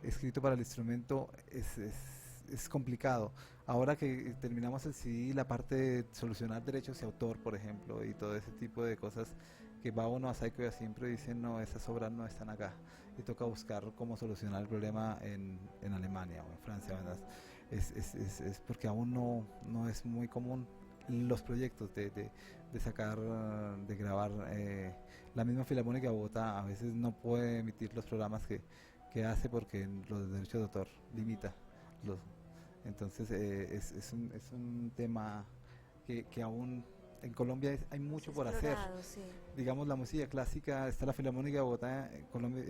escrito para el instrumento es complicado. Ahora que terminamos el CD, la parte de solucionar derechos de autor, por ejemplo, y todo ese tipo de cosas, que va uno a Saico y a siempre dicen, no, esas obras no están acá, y toca buscar cómo solucionar el problema en Alemania o en Francia, ¿verdad? Es porque aún no es muy común los proyectos de sacar, de grabar. La misma Filarmónica de Bogotá a veces no puede emitir los programas que hace porque los derechos de autor limita los. Entonces es un tema que aún en Colombia hay mucho por hacer. Explorado, sí. Digamos, la música clásica, está la Filarmónica de Bogotá.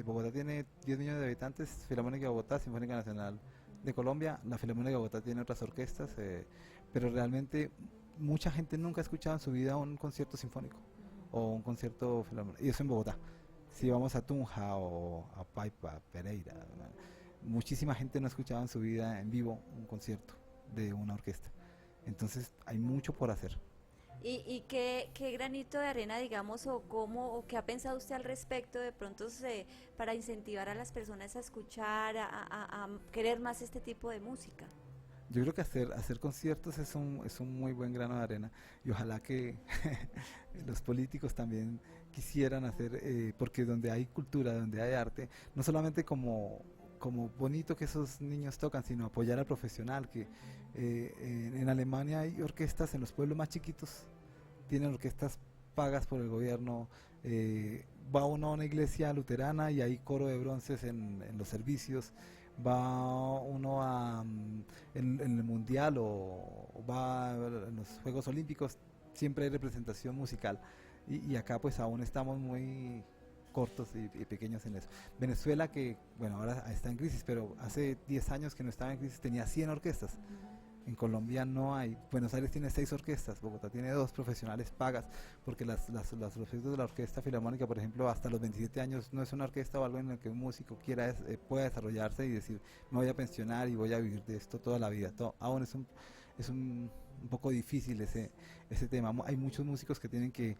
Bogotá tiene 10 millones de habitantes, Filarmónica de Bogotá, Sinfónica Nacional de Colombia. La Filarmónica de Bogotá tiene otras orquestas, pero realmente mucha gente nunca ha escuchado en su vida un concierto sinfónico o un concierto filarmónico, y eso en Bogotá. Si vamos a Tunja o a Paipa, Pereira, muchísima gente no ha escuchado en su vida en vivo un concierto de una orquesta. Entonces hay mucho por hacer. ¿Y qué granito de arena, digamos, o cómo, o qué ha pensado usted al respecto de pronto para incentivar a las personas a escuchar, a querer más este tipo de música? Yo creo que hacer conciertos es un muy buen grano de arena, y ojalá que los políticos también quisieran hacer, porque donde hay cultura, donde hay arte, no solamente como bonito que esos niños tocan, sino apoyar al profesional, que en Alemania hay orquestas en los pueblos más chiquitos, tienen orquestas pagas por el gobierno, va uno a una iglesia luterana y hay coro de bronces en los servicios, va uno en el mundial o va en los Juegos Olímpicos, siempre hay representación musical, y acá pues aún estamos muy cortos y pequeños en eso. Venezuela, que bueno, ahora está en crisis, pero hace 10 años que no estaba en crisis, tenía 100 orquestas. En Colombia no hay. Buenos Aires tiene 6 orquestas, Bogotá tiene 2 profesionales pagas, porque los proyectos de la Orquesta Filarmónica, por ejemplo, hasta los 27 años no es una orquesta o algo en el que un músico pueda desarrollarse y decir, me voy a pensionar y voy a vivir de esto toda la vida. Aún es un poco difícil ese tema. Hay muchos músicos que tienen que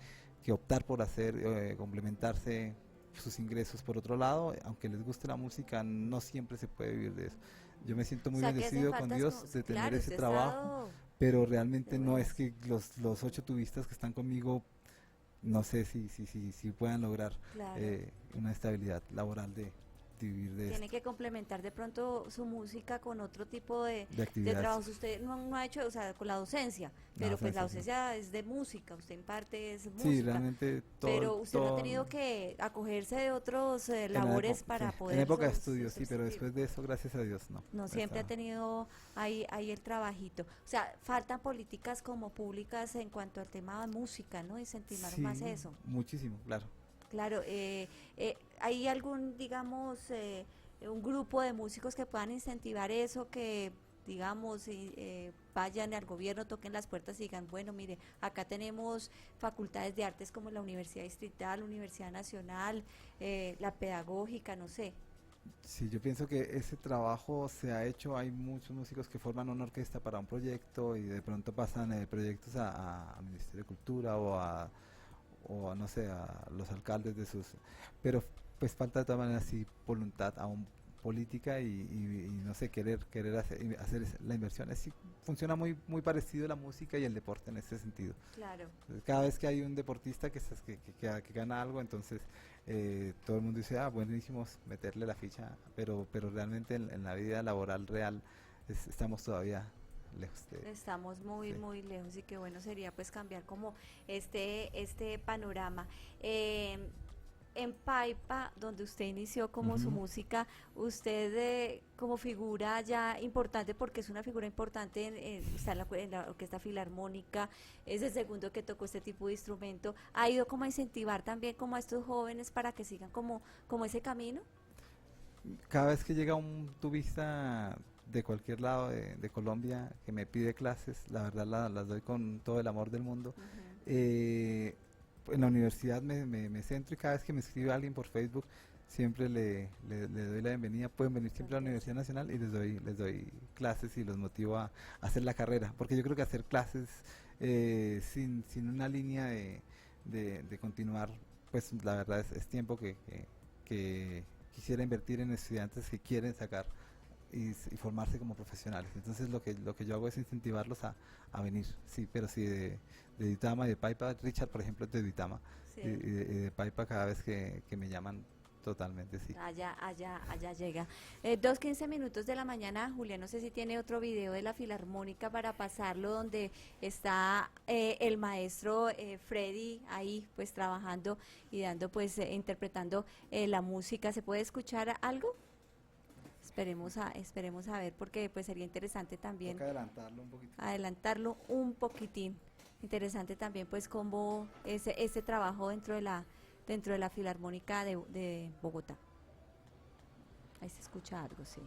optar por hacer, complementarse sus ingresos por otro lado, aunque les guste la música, no siempre se puede vivir de eso. Yo me siento muy O sea, que bendecido hacen con faltas Dios de tener claro, ese usted ha trabajo, estado pero realmente de no buenas. es que los 8 tubistas que están conmigo, no sé si puedan lograr Claro. una estabilidad laboral de vivir de Tiene esto, que complementar de pronto su música con otro tipo de de actividades. trabajos. Usted no ha hecho, o sea, con la docencia, pero pues la docencia, docencia es de música, usted en parte es Sí, música. realmente todo. Pero usted no ha todo tenido que acogerse de otros en la labores época- para sí, poder... en época de sus- estudios, sí, pero subsistir. después de eso, gracias a Dios, no. No siempre ha Estaba- tenido ahí el trabajito. O sea, faltan políticas como públicas en cuanto al tema de música, ¿no? Incentivar más Sí, eso. muchísimo, claro. Claro, ¿hay algún, digamos, un grupo de músicos que puedan incentivar eso, que, digamos, vayan al gobierno, toquen las puertas y digan, bueno, mire, acá tenemos facultades de artes como la Universidad Distrital, Universidad Nacional, la Pedagógica, no sé? Sí, yo pienso que ese trabajo se ha hecho, hay muchos músicos que forman una orquesta para un proyecto y de pronto pasan proyectos a Ministerio de Cultura o no sé, a los alcaldes de sus... Pero pues falta de todas maneras sí voluntad aún política y no sé, querer hacer la inversión. Sí, funciona muy parecido la música y el deporte en ese sentido. Claro. Cada vez que hay un deportista que gana algo, entonces todo el mundo dice, buenísimo meterle la ficha, pero realmente en la vida laboral real estamos todavía lejos de... Estamos muy, sí. muy lejos y qué bueno sería pues cambiar como este panorama. En Paipa, donde usted inició como su Ujú. música, usted como figura ya importante, porque es una figura importante, está en la Orquesta Filarmónica, es el segundo que tocó este tipo de instrumento, ¿ha ido como a incentivar también como a estos jóvenes para que sigan como ese camino? Cada vez que llega un tubista de cualquier lado de Colombia que me pide clases, la verdad las doy con todo el amor del mundo. Ujú. En la universidad me centro y cada vez que me escribe alguien por Facebook siempre le doy la bienvenida. Pueden venir siempre a la Universidad Nacional y les doy clases y los motivo a hacer la carrera, porque yo creo que hacer clases sin una línea de continuar, pues la verdad es tiempo que quisiera invertir en estudiantes que quieren sacar y formarse como profesionales. Entonces lo que yo hago es incentivarlos a venir, sí, pero sí de Duitama y de Paipa. Richard, por ejemplo, es de Duitama, Sí. y de Paipa cada vez que me llaman, totalmente, sí. Allá llega. 2:15 minutos de la mañana, Julián, no sé si tiene otro video de la Filarmónica para pasarlo, donde está el maestro Freddy ahí pues trabajando y dando pues interpretando la música. ¿Se puede escuchar algo? Esperemos a ver, porque pues sería interesante también Toca adelantarlo un poquito. adelantarlo un poquitín. Interesante también pues como ese trabajo dentro de la Filarmónica de Bogotá. Ahí se escucha algo, sí.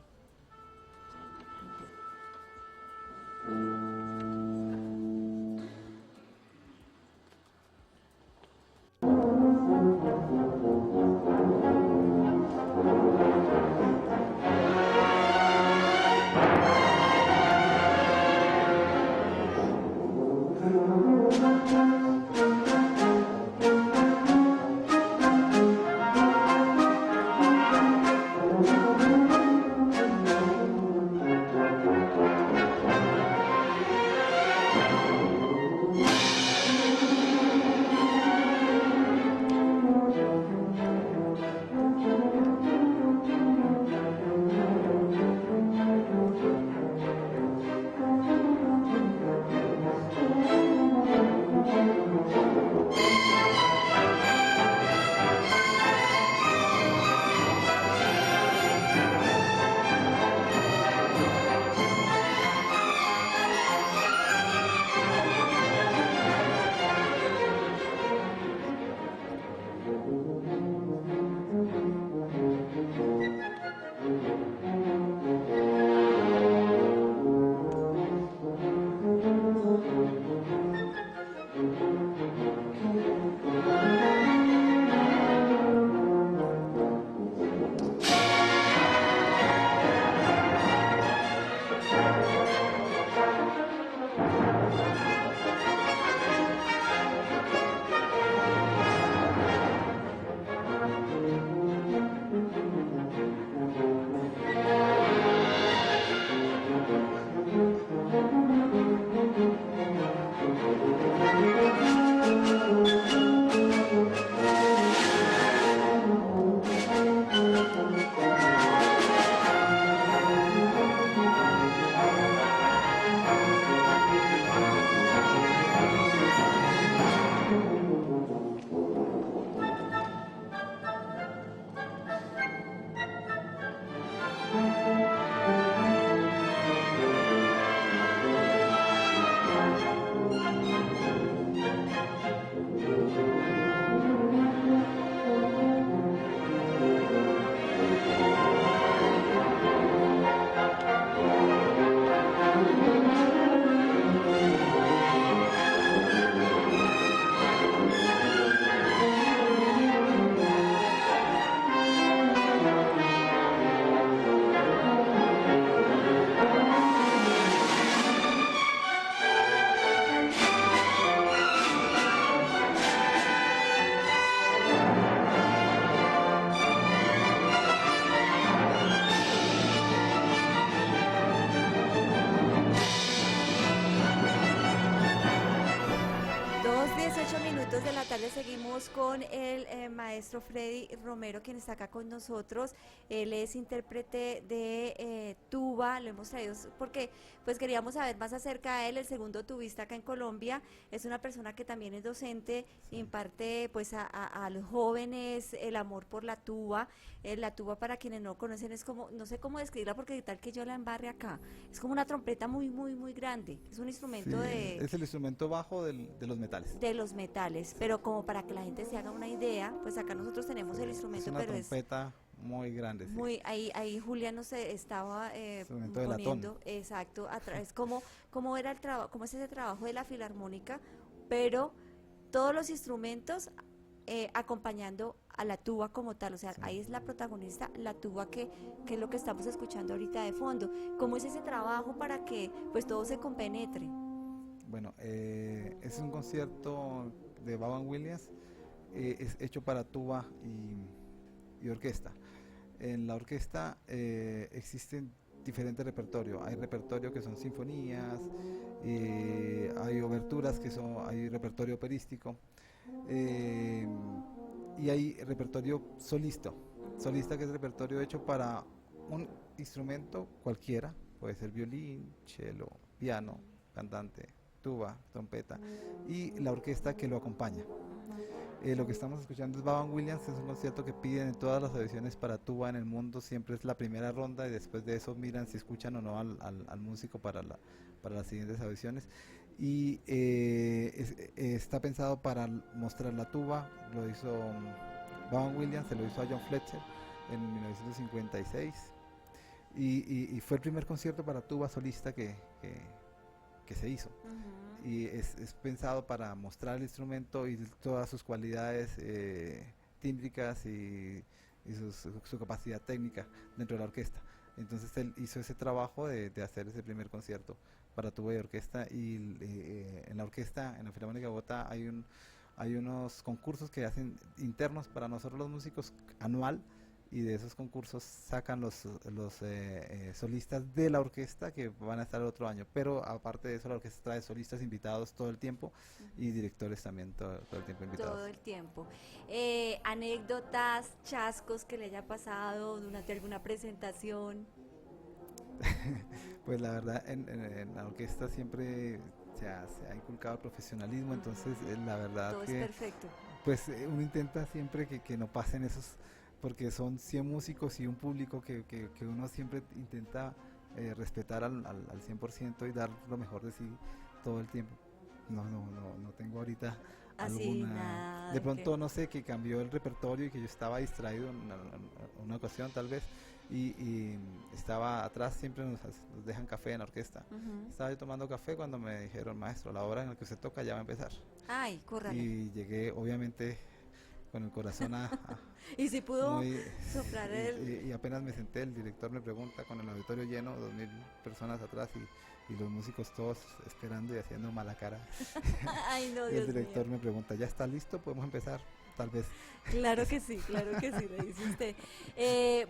tarde seguimos con el maestro Freddy Romero, quien está acá con nosotros. Él es intérprete de tuba, lo hemos traído porque pues queríamos saber más acerca de él, el segundo tubista acá en Colombia. Es una persona que también es docente, imparte pues a los jóvenes el amor por la tuba. La tuba, para quienes no conocen, es como, no sé cómo describirla porque tal que yo la embarre acá, es como una trompeta muy, muy, muy grande. Es un instrumento es el instrumento bajo de los metales. de los metales, pero como para que la gente se haga una idea, pues acá nosotros tenemos el instrumento, Es una pero trompeta muy grande. Sí. muy, ahí Julián nos estaba Instrumento de latón. poniendo, exacto, a través, cómo era el trabajo, cómo es ese trabajo de la filarmónica, pero todos los instrumentos acompañando a la tuba como tal, o sea, ahí es la protagonista, la tuba que es lo que estamos escuchando ahorita de fondo. ¿Cómo es ese trabajo para que pues todo se compenetre? Bueno, es un concierto de Vaughan Williams, es hecho para tuba y orquesta. En la orquesta existen diferentes repertorios. Hay repertorio que son sinfonías, hay oberturas hay repertorio operístico, y hay repertorio solista que es repertorio hecho para un instrumento cualquiera, puede ser violín, cello, piano, cantante, tuba, trompeta, y la orquesta que lo acompaña. Lo que estamos escuchando es Vaughan Williams, es un concierto que piden en todas las audiciones para tuba en el mundo, siempre es la primera ronda y después de eso miran si escuchan o no al músico para las siguientes audiciones. Y está pensado para mostrar la tuba, lo hizo Vaughan Williams, se lo hizo a John Fletcher en 1956 y fue el primer concierto para tuba solista que se hizo. Y es pensado para mostrar el instrumento y todas sus cualidades tímbricas y su capacidad técnica dentro de la orquesta. Entonces él hizo ese trabajo de hacer ese primer concierto para tuba y orquesta, y en la orquesta, en la Filarmónica de Bogotá, hay unos concursos que hacen internos para nosotros los músicos anual, y de esos concursos sacan los solistas de la orquesta que van a estar el otro año, pero aparte de eso la orquesta trae solistas invitados todo el tiempo y directores también todo el tiempo invitados. Todo el tiempo. Anécdotas, chascos que le haya pasado durante alguna presentación. Pues la verdad en la orquesta siempre se ha inculcado el profesionalismo, entonces la verdad Todo que es perfecto. pues uno intenta siempre que no pasen esos, porque son 100 músicos y un público que uno siempre intenta respetar al 100% y dar lo mejor de sí todo el tiempo. No tengo ahorita Así alguna... nada. De pronto no sé, que cambió el repertorio y que yo estaba distraído en una ocasión tal vez, y estaba atrás, siempre nos dejan café en la orquesta. Estaba yo tomando café cuando me dijeron: maestro, la hora en la que usted toca ya va a empezar. Ay, córrale. Y llegué obviamente con el corazón Y si pudo muy, soplar y apenas me senté, el director me pregunta, con el auditorio lleno, 2000 personas atrás y los músicos todos esperando y haciendo mala cara. Ay, no, Y Dios el director mío. me pregunta: ¿ya está listo? ¿Podemos empezar? Tal vez. Claro que sí, le dice usted.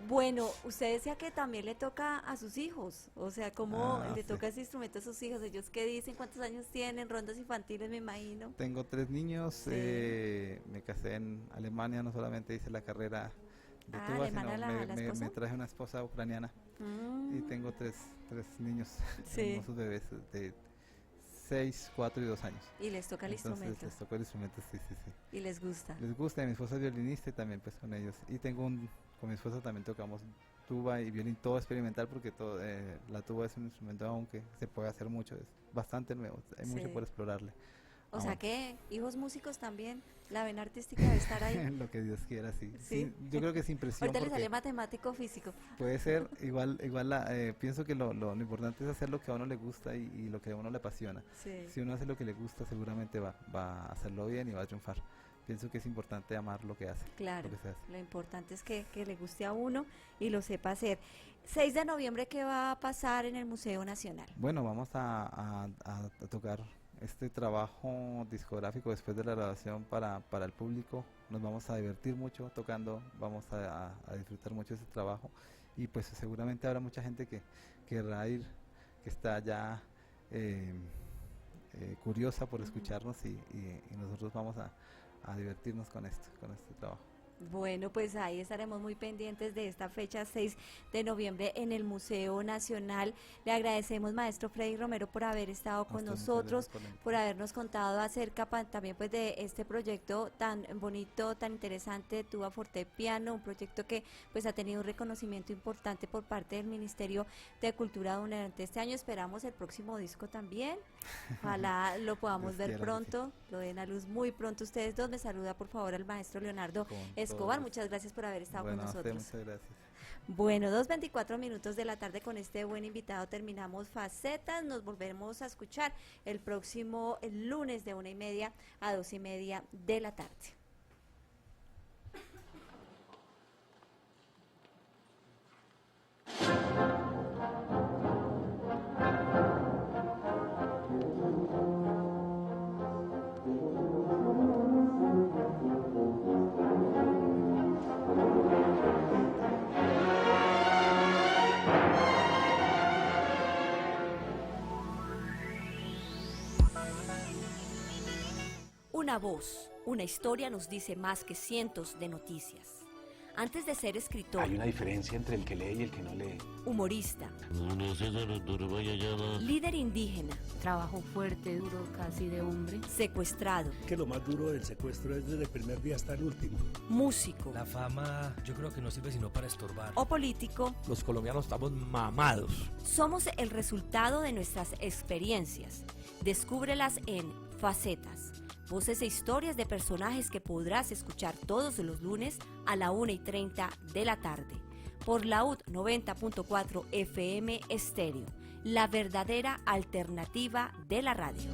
Bueno, usted decía que también le toca a sus hijos, o sea, ¿cómo le Sí. toca ese instrumento a sus hijos? ¿Ellos qué dicen? ¿Cuántos años tienen? ¿Rondas infantiles, me imagino? Tengo 3 niños, Sí. Me casé en Alemania, no solamente hice la carrera de Ah, tuba, alemana sino la esposa. me traje una esposa ucraniana y tengo tres niños, Sí. hermosos bebés de 6, 4 y 2 años. Y les toca el Entonces instrumento. les tocó el instrumento, sí. Y les gusta. Les gusta, y mi esposa es violinista y también pues con ellos. Y con mi esposa también tocamos tuba y violín, todo experimental, porque la tuba es un instrumento aunque se puede hacer mucho, es bastante nuevo, hay mucho Sí. por explorarle. O sea aún. que hijos músicos también, la vena artística debe estar ahí. Lo que Dios quiera, sí. Sí. Yo creo que sin presión, Ahorita le porque sale matemático físico. puede ser igual pienso que lo importante es hacer lo que a uno le gusta y lo que a uno le apasiona. Sí. Si uno hace lo que le gusta, seguramente va a hacerlo bien y va a triunfar. Pienso que es importante amar lo que hace. Claro, Lo que se hace. lo importante es que le guste a uno y lo sepa hacer. 6 de noviembre, ¿qué va a pasar en el Museo Nacional? Bueno, vamos a tocar este trabajo discográfico después de la grabación para el público. Nos vamos a divertir mucho tocando, vamos a disfrutar mucho ese trabajo, y pues seguramente habrá mucha gente que querrá ir, que está ya curiosa por escucharnos, y nosotros vamos a divertirnos con este trabajo. Bueno, pues ahí estaremos muy pendientes de esta fecha 6 de noviembre en el Museo Nacional. Le agradecemos, maestro Freddy Romero, por haber estado con nosotros, por habernos contado acerca también pues de este proyecto tan bonito, tan interesante, Tuba Fortepiano, un proyecto que pues ha tenido un reconocimiento importante por parte del Ministerio de Cultura durante este año. Esperamos el próximo disco también. Ojalá lo podamos ver pronto, lo den a luz muy pronto. Ustedes dos, me saluda por favor al maestro Leonardo Escobar, muchas gracias por haber estado con nosotros. Muchas gracias. Bueno, 2:24 minutos de la tarde con este buen invitado terminamos Facetas. Nos volveremos a escuchar el próximo lunes de 1:30 a 2:30 de la tarde. Una voz, una historia nos dice más que cientos de noticias. Antes de ser escritor, hay una diferencia entre el que lee y el que no lee. humorista, líder indígena, trabajo fuerte, duro, casi de hombre, secuestrado, Que lo más duro del secuestro es desde el primer día hasta el último. músico La fama yo creo que no sirve sino para estorbar. o político, Los colombianos estamos mamados. somos el resultado de nuestras experiencias. Descúbrelas en Facetas. Voces e historias de personajes que podrás escuchar todos los lunes a la 1:30 de la tarde por la UD 90.4 FM Estéreo, la verdadera alternativa de la radio.